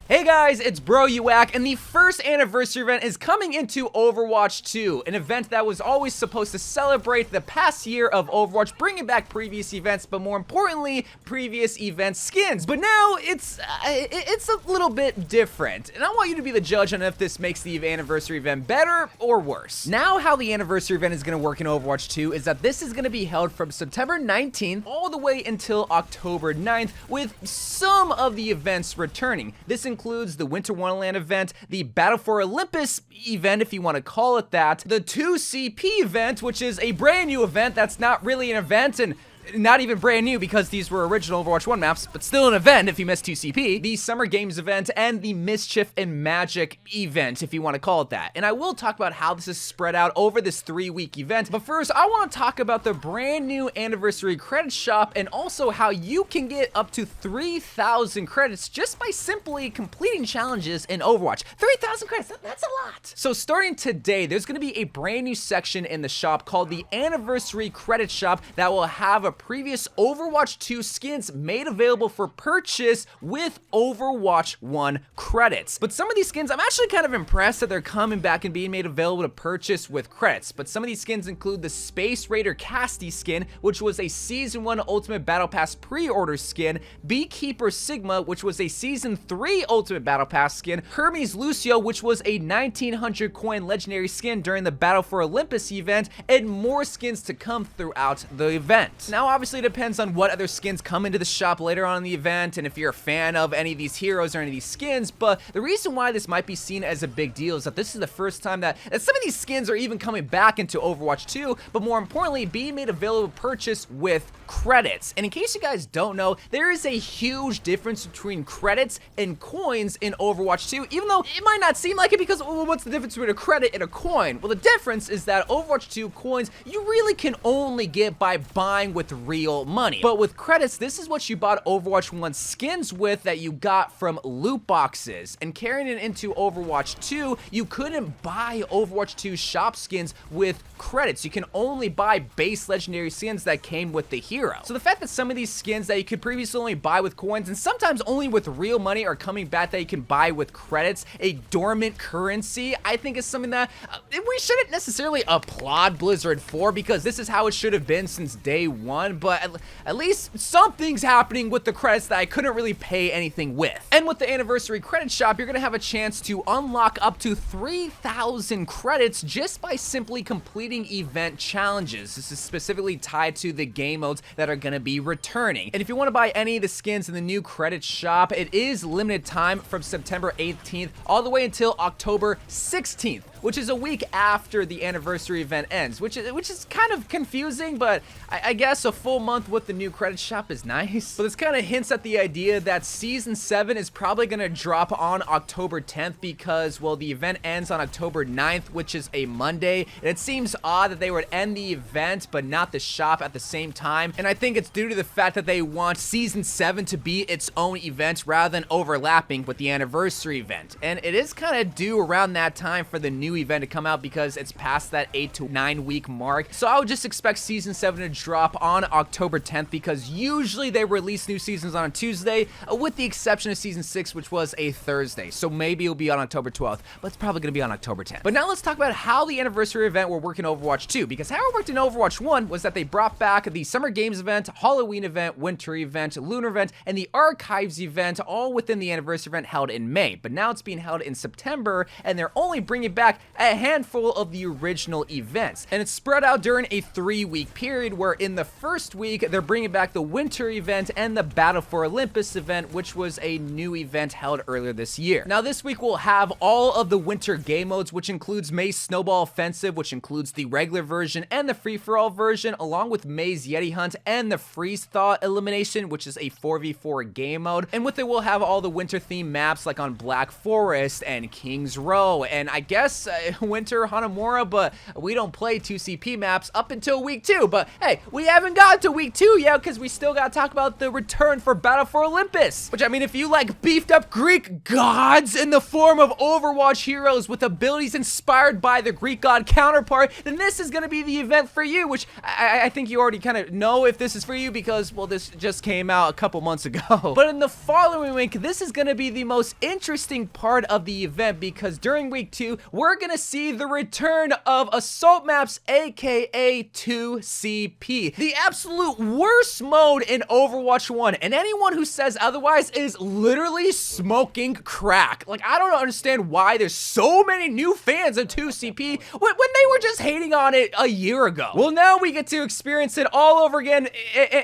Hey guys, it's Bro You Whack, and the first anniversary event is coming into Overwatch 2, an event that was always supposed to celebrate the past year of Overwatch, bringing back previous events, but more importantly, previous event skins. But now it's a little bit different, and I want you to be the judge on if this makes the anniversary event better or worse. Now, how the anniversary event is going to work in Overwatch 2 is that this is going to be held from September 19th all the way until October 9th, with some of the events returning. This includes the Winter Wonderland event, the Battle for Olympus event, if you want to call it that, the 2CP event, which is a brand new event that's not really an event, and not even brand new because these were original Overwatch 1 maps, but still an event if you missed 2CP, the Summer Games event, and the Mischief and Magic event, if you want to call it that. And I will talk about how this is spread out over this 3-week event, but first, I want to talk about the brand new anniversary credit shop and also how you can get up to 3,000 credits just by simply completing challenges in Overwatch. 3,000 credits, that's a lot. So starting today, there's going to be a brand new section in the shop called the Anniversary Credit Shop that will have a previous Overwatch 2 skins made available for purchase with Overwatch 1 credits. But some of these skins, I'm actually kind of impressed that they're coming back and being made available to purchase with credits. But some of these skins include the Space Raider Casty skin, which was a Season 1 Ultimate Battle Pass pre-order skin, Beekeeper Sigma, which was a Season 3 Ultimate Battle Pass skin, Hermes Lucio, which was a 1900 coin legendary skin during the Battle for Olympus event, and more skins to come throughout the event. Now, obviously, it depends on what other skins come into the shop later on in the event and if you're a fan of any of these heroes or any of these skins, but the reason why this might be seen as a big deal is that this is the first time that some of these skins are even coming back into Overwatch 2, but more importantly, being made available to purchase with credits. And in case you guys don't know, there is a huge difference between credits and coins in Overwatch 2, even though it might not seem like it because, well, what's the difference between a credit and a coin? Well, the difference is that Overwatch 2 coins, you really can only get by buying with real money. But with credits, this is what you bought Overwatch 1 skins with that you got from loot boxes. And carrying it into Overwatch 2, you couldn't buy Overwatch 2 shop skins with credits. You can only buy base legendary skins that came with the hero. So the fact that some of these skins that you could previously only buy with coins and sometimes only with real money are coming back that you can buy with credits, a dormant currency, I think is something that we shouldn't necessarily applaud Blizzard for, because this is how it should have been since day one, but at least something's happening with the credits that I couldn't really pay anything with. And with the anniversary credit shop, you're gonna have a chance to unlock up to 3,000 credits just by simply completing event challenges. This is specifically tied to the game modes that are gonna be returning. And if you want to buy any of the skins in the new credit shop, it is limited time from September 18th all the way until October 16th. Which is a week after the anniversary event ends, which is kind of confusing, but I guess a full month with the new credit shop is nice. But this kind of hints at the idea that Season 7 is probably going to drop on October 10th because, well, the event ends on October 9th, which is a Monday, and it seems odd that they would end the event but not the shop at the same time, and I think it's due to the fact that they want Season 7 to be its own event rather than overlapping with the anniversary event, and it is kind of due around that time for the new event to come out because it's past that 8 to 9 week mark. So I would just expect Season 7 to drop on October 10th because usually they release new seasons on a Tuesday, with the exception of Season 6, which was a Thursday. So maybe it'll be on October 12th, but it's probably going to be on October 10th. But now let's talk about how the anniversary event will work in Overwatch 2, because how it worked in Overwatch 1 was that they brought back the Summer Games event, Halloween event, Winter event, Lunar event, and the Archives event all within the anniversary event held in May. But now it's being held in September, and they're only bringing back a handful of the original events, and it's spread out during a 3-week period where in the first week they're bringing back the Winter event and the Battle for Olympus event, which was a new event held earlier this year. Now this week we'll have all of the winter game modes, which includes May's Snowball Offensive, which includes the regular version and the free-for-all version, along with May's Yeti Hunt and the Freeze Thaw Elimination, which is a 4v4 game mode. And with it we'll have all the winter themed maps like on Black Forest and King's Row, and I guess maps, Winter, Hanamura, but we don't play 2CP maps up until week 2. But hey, we haven't got to week 2 yet because we still got to talk about the return for Battle for Olympus. Which, I mean, if you like beefed up Greek gods in the form of Overwatch heroes with abilities inspired by the Greek god counterpart, then this is going to be the event for you, which I think you already kind of know if this is for you because, well, this just came out a couple months ago. But in the following week, this is going to be the most interesting part of the event because during week 2, we're going to see the return of Assault Maps, aka 2CP, the absolute worst mode in Overwatch 1, and anyone who says otherwise is literally smoking crack. Like, I don't understand why there's so many new fans of 2CP when they were just hating on it a year ago. Well, now we get to experience it all over again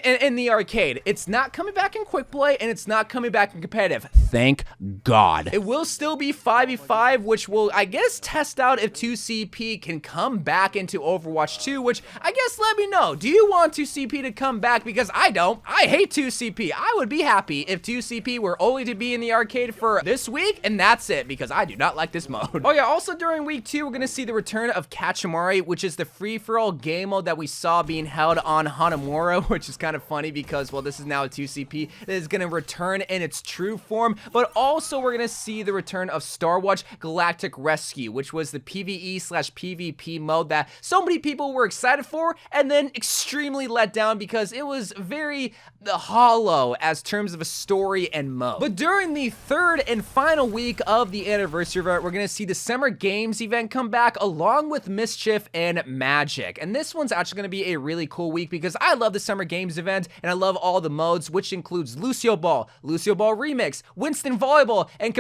in the arcade. It's not coming back in quick play, and it's not coming back in competitive. Thank God. It will still be 5v5, which will, I guess, test out if 2CP can come back into Overwatch 2, which I guess let me know. Do you want 2CP to come back? Because I don't. I hate 2CP. I would be happy if 2CP were only to be in the arcade for this week, and that's it, because I do not like this mode. Oh yeah, also during week 2, we're going to see the return of Kachimari, which is the free-for-all game mode that we saw being held on Hanamura, which is kind of funny because, well, this is now a 2CP that is going to return in its true form, but also we're going to see the return of Star Watch Galactic Rescue, which was the PvE/PvP mode that so many people were excited for and then extremely let down because it was very hollow as terms of a story and mode. But during the third and final week of the anniversary event, we're going to see the Summer Games event come back along with Mischief and Magic. And this one's actually going to be a really cool week because I love the Summer Games event and I love all the modes, which includes Lucio Ball Remix, Winston Volleyball, and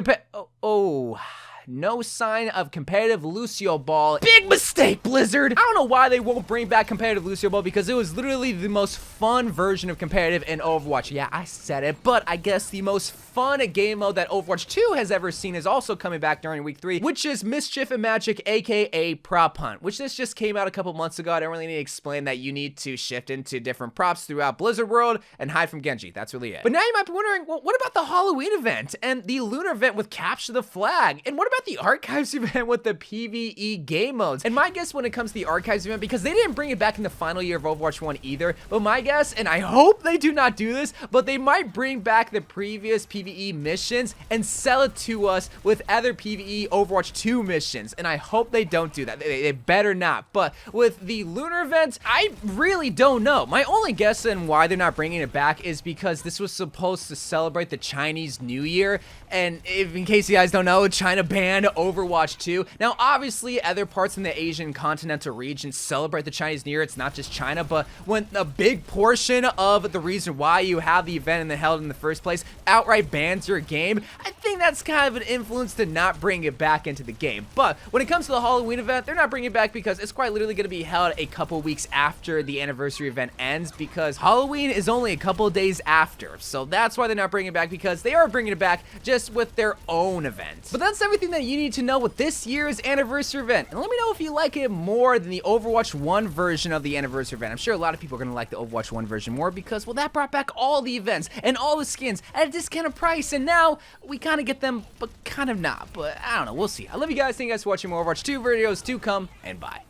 no sign of competitive Lucio Ball. Big mistake, Blizzard! I don't know why they won't bring back competitive Lucio Ball because it was literally the most fun version of competitive in Overwatch. Yeah, I said it, but I guess the most fun game mode that Overwatch 2 has ever seen is also coming back during week 3, which is Mischief and Magic, aka Prop Hunt, which this just came out a couple months ago. I don't really need to explain that you need to shift into different props throughout Blizzard World and hide from Genji. That's really it. But now you might be wondering, well, what about the Halloween event and the Lunar event with Capture the Flag? And what about the Archives event with the PvE game modes? And my guess when it comes to the Archives event, because they didn't bring it back in the final year of Overwatch 1 either, but my guess, and I hope they do not do this, but they might bring back the previous PvE missions and sell it to us with other PvE Overwatch 2 missions, and I hope they don't do that. They better not. But with the Lunar event, I really don't know. My only guess on why they're not bringing it back is because this was supposed to celebrate the Chinese New Year, and if, in case you guys don't know, China banned Overwatch 2. Now, obviously, other parts in the Asian continental region celebrate the Chinese New Year. It's not just China, but when a big portion of the reason why you have the event and the held in the first place outright bans your game, I think that's kind of an influence to not bring it back into the game. But when it comes to the Halloween event, they're not bringing it back because it's quite literally going to be held a couple weeks after the anniversary event ends, because Halloween is only a couple days after. So that's why they're not bringing it back, because they are bringing it back just with their own event. But that's everything that you need to know with this year's anniversary event. And let me know if you like it more than the Overwatch 1 version of the anniversary event. I'm sure a lot of people are going to like the Overwatch 1 version more because, well, that brought back all the events and all the skins at a discounted price, and now we kind of get them, but kind of not. But I don't know, we'll see. I love you guys. Thank you guys for watching more Overwatch 2 videos to come, and bye.